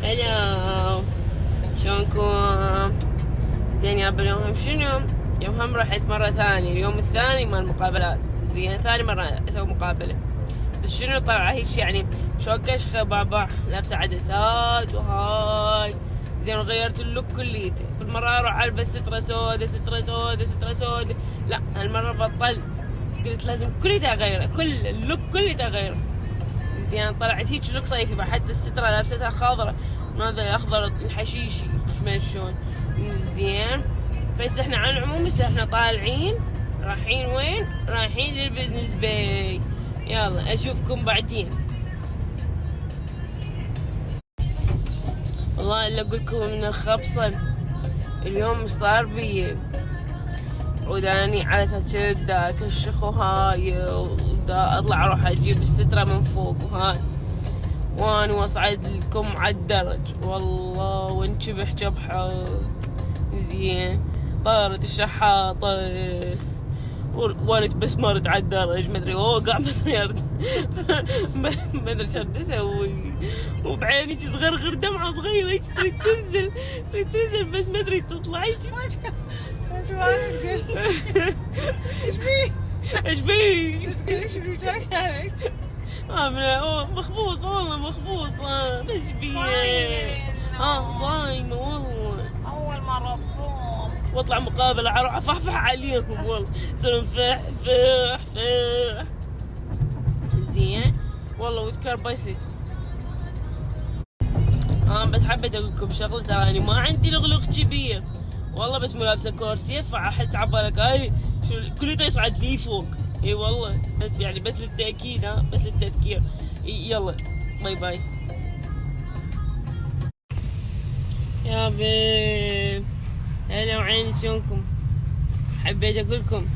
هلا، شلونكم؟ زين يا اليوم شنو؟ يوم هم رحت مرة ثانية، اليوم الثاني مال المقابلات. زين ثاني مرة اسوي مقابلة، بس شنو طلع هيك يعني شو كشخة بابا لابسة عدسات وهاي. زين غيرت اللوك كليته، كل مرة اروح البس سترة سودة سترة سودة سترة سودة، لا هالمرة بطلت، قلت لازم كليته اغيره، كل اللوك كليته اغيره. زين طلعت هيك لوك صيفي، حتى السترة لابستها خضرة، هذا الاخضر الحشيشي شلون. زين بس احنا على العموم هسه احنا طالعين، رايحين وين؟ رايحين للبزنس باي. يلا اشوفكم بعدين. والله الا اقول لكم من الخبصة اليوم مش صار بي، وداني على اساس دا اكشخ وهاي، ودا اطلع اروح اجيب السترة من فوق وهاي، واني واصعد لكم على الدرج والله وانشبح جبحة. زين طارت الشحاطة وانا بس مرت على الدرج، ما ادري اوقع ما ادري شو بدي اسوي، وبعيني تغرغر دمعة صغيرة هيك تريد تنزل بس ما ادري تطلع هيك. ايش مالك؟ ايش بيه؟ ايش بيه؟ ايش بيه؟ ايش عليك؟ مخبوصة والله مخبوصة. ايش بيه؟ صايمة والله، اول مرة تصوم واطلع مقابلة اروح افحفح عليهم والله، صرنا فح. زين والله وتكربست. بس حبيت اقول لكم شغلة، ترى اني ما عندي لغلوغ كبير والله، بس مو لابسة كورسي، فاحس عبالك هاي شو كليته يصعد لي فوق. اي والله بس يعني بس للتأكيد، بس للتذكير. يلا باي باي يا بيه. هلا وعين شلونكم؟ حبيت اقول لكم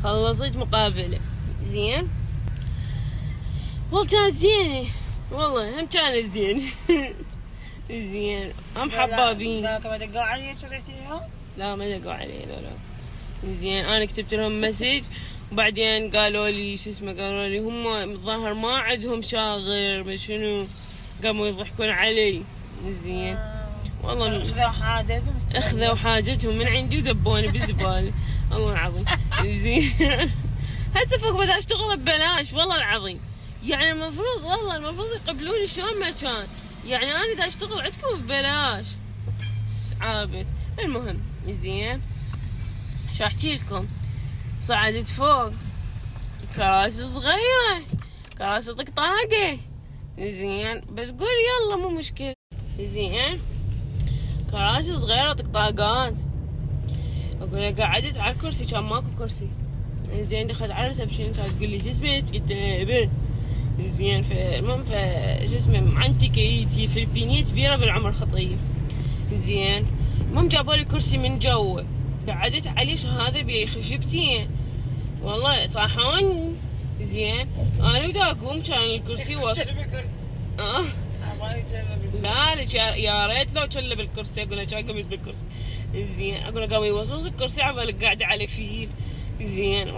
خلصت مقابلة. زين والله كانت زينة، والله هم كانت زينة. زين هم حبابين. لا ما دقوا علي شريتي اليوم؟ لا ما دقوا علي، لا. زين انا كتبت لهم مسج، وبعدين قالوا لي شو اسمه، قالوا لي هم الظاهر ما عندهم شاغر بس شنو، قاموا يضحكون علي. زين والله اخذوا حاجتهم من عندي وذبوني بالزباله. الله العظيم. زين هسه فوق بدي اشتغل ببلاش والله العظيم، يعني المفروض والله المفروض يقبلوني شلون ما كان، يعني انا دا اشتغل عندكم ببلاش عابد. المهم زين شو احكي لكم، صعدت فوق كراسي صغيرة، كراسي طقطاقة. زين بس قول يلا مو مشكلة. زين كراسي صغيرة طقطاقات، اقول قعدت على الكرسي كان ماكو كرسي. زين دخلت على الريسبشن كانت تقول لي شو اسمك؟ قلت لها ابن. زين المهم شو اسمه معنتي كيتي فلبينية كبيرة بالعمر خطير. زين المهم جابوا لي كرسي من جوا، قعدت عليه هذا بخشبتين والله صاحوني. زين انا بدي اقوم كان الكرسي وصل. لا يا ريت لو كلب الكرسي، اقول له كان قمت بالكرسي. زين اقول له قام يوصوص الكرسي عبالك قاعده على فيل. زين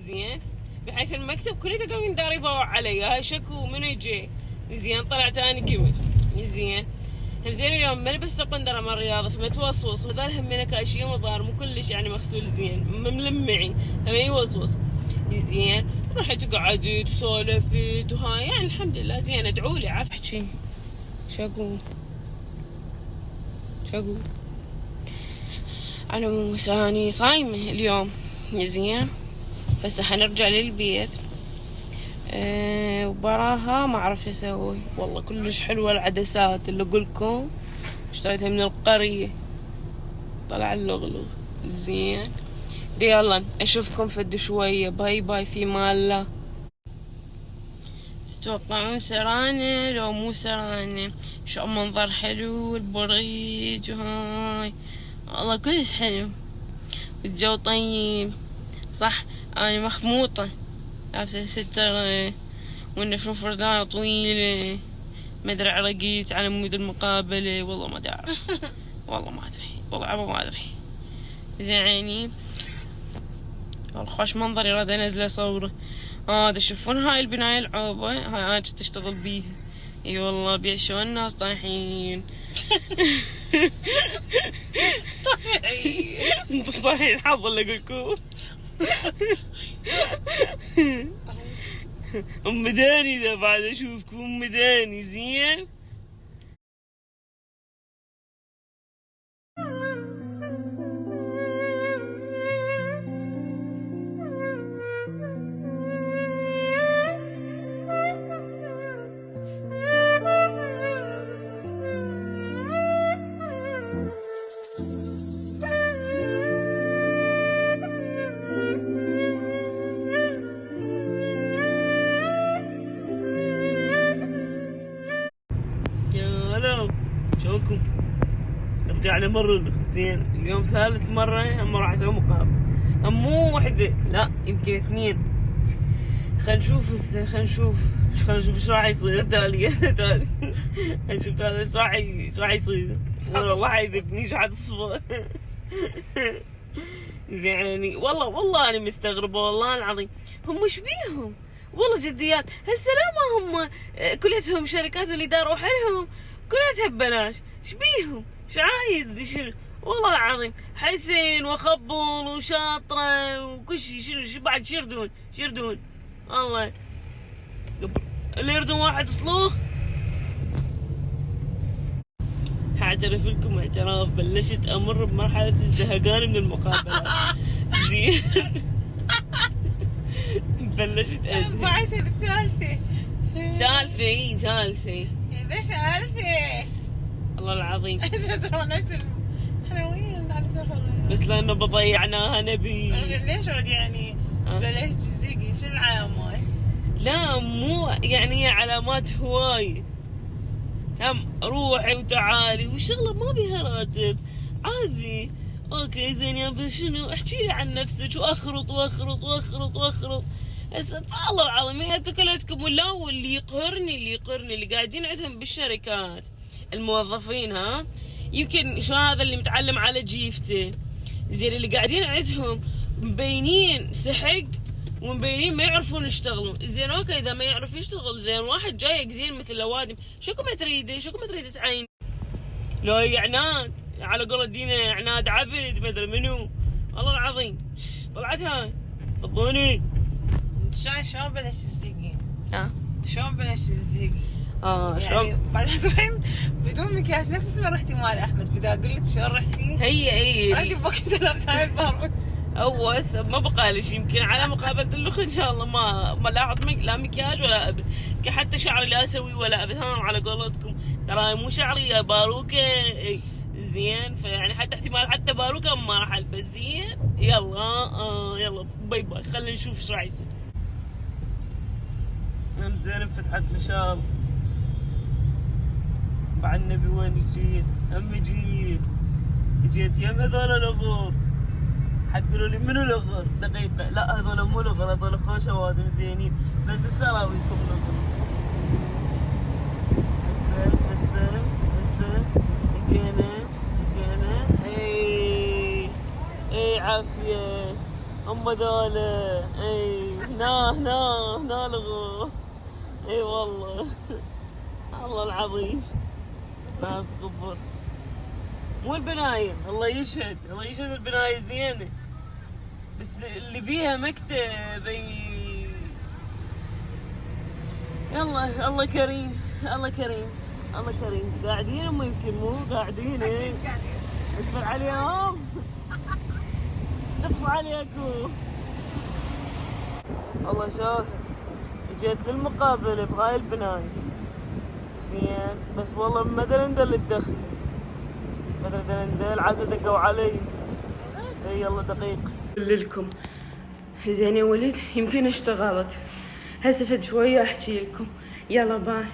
زين بحيث المكتب كله قام يندار يباوع علي، هاي شكو منو يجي. زين طلعت اني قمت. زين هم زين اليوم ما لبست قندره مال الرياضه فمتوصوص، وهذول همينه كاشيهم الظاهر مو كلش يعني مغسول زين ملمعي هم يوصوص. زين رحت قعدت وسولفت وهاي يعني الحمد لله. زين ادعوا لي عارف احكي شو اقول على مو اني صايمه اليوم. زين هسه حنرجع للبيت، وبراها ما اعرف شو اسوي والله. كلش حلوه العدسات اللي اقولكم، اشتريتها من القريه طلع اللغلغ. زين يلا اشوفكم فد شويه، باي باي في مال الله. تتوقعون سرانه لو مو سرانه؟ شو منظر حلو البريج وهاي والله كلش حلو، الجو طيب صح. انا مخموطه لابسه سترة والنفر فردانة طويلة، ما ادري عرقيت على مود المقابلة والله ما اعرف. والله ما ادري والله عبا ما ادري. زين خوش منظر يراد انزله صوره. تشوفون هاي البناية العوبة، هاي انا كنت اشتغل بيها. اي والله بيشون الناس طايحين. طايحين حظ اللي اقولكم. ام داني ذا بعد اشوفكم ام داني زين. شلونكم؟ رجعنا مرة زين. اليوم ثالث مرة هم راح اسوي مقابلة. هم مو وحدة لا يمكن اثنين. خلينا نشوف ايش راح يصير. تالي خلينا نشوف هذا ايش راح يصير. والله حيذبني شحد الصبح. يعني والله انا مستغربة والله العظيم. هم ايش بيهم؟ والله جديات هالسلامة. هم كلتهم شركات والإدارة وحلهم كلها ببلاش. ايش بيهم؟ ايش عايز شنو؟ والله العظيم حسين وخبل وشاطرة وكل شيء. شنو بعد شيردون الله اللي يردون واحد صلوخ. حاعترف لكم اعتراف، بلشت امر بمرحلة الزهقان من المقابلات. زين. بلشت ازهق. بعد الثالثة. ثالثة الله العظيم. ترى نفس الحلوين بس لانه بضيعناها نبي. ليش عود يعني بلاش جزيقي؟ شو العلامات؟ لا مو يعني علامات هواي. هم روحي وتعالي والشغله ما بيها راتب عادي. اوكي زين يا شنو احكي لي عن نفسك واخرط. هسه الله العظيم هي تكلتكم ولا. واللي يقهرني اللي قاعدين عندهم بالشركات الموظفين ها يمكن شو هذا اللي متعلم على جيفته زين. اللي قاعدين عندهم مبينين سحق ومبينين ما يعرفون يشتغلون زين. اوكي اذا ما يعرف يشتغل زين واحد جايك زين مثل لوادم شكو ما تريد تعين لو عناد على قول دينا عناد عبد ما ادري منو. الله العظيم طلعت هاي فضوني. شلون بلش تزيقين؟ ها شلون بلش تزيقين؟ شلون يعني بعدين تروحين بدون مكياج نفس ما رحتي مال احمد. بدي اقول لك شلون رحتي؟ هي رحتي بوقت لابسه هاي البارود. هو هسه ما بقالش يمكن على مقابلة اللخ ان شاء الله ما لاحظ لا مكياج ولا ابد. حتى شعري لا اسوي ولا ابد. ها على قولتكم ترى مو شعري يا باروكه زين. فيعني حتى احتمال حتى باروكه ما راح البس زين. يلا باي خلينا نشوف ايش راح يصير. زين فتحت الشال بعد النبي. وين جيت يم هذول الاغور. حتقولوا لي منو الاغر؟ دقيقة لا هذول مو الاغر هذول خوش اوادم زينين بس السراويكم الاغر. هسه اجينا اي عافية هم ذولا. هنا الاغر. اي والله الله العظيم ناس قبر مو البناية. الله يشهد البناية زينة بس اللي بيها مكتب. يلا الله كريم قاعدين هم يمكن مو قاعدين. اشفر عليهم دفوا عليكم. الله شاهد جيت للمقابلة بهاي البناية زين بس والله ما ادري اندل الدخل عزة دقوا علي. يلا دقيقة لكم زين يا ولد يمكن اشتغلت هسه فد شوية احكي لكم. يلا باي.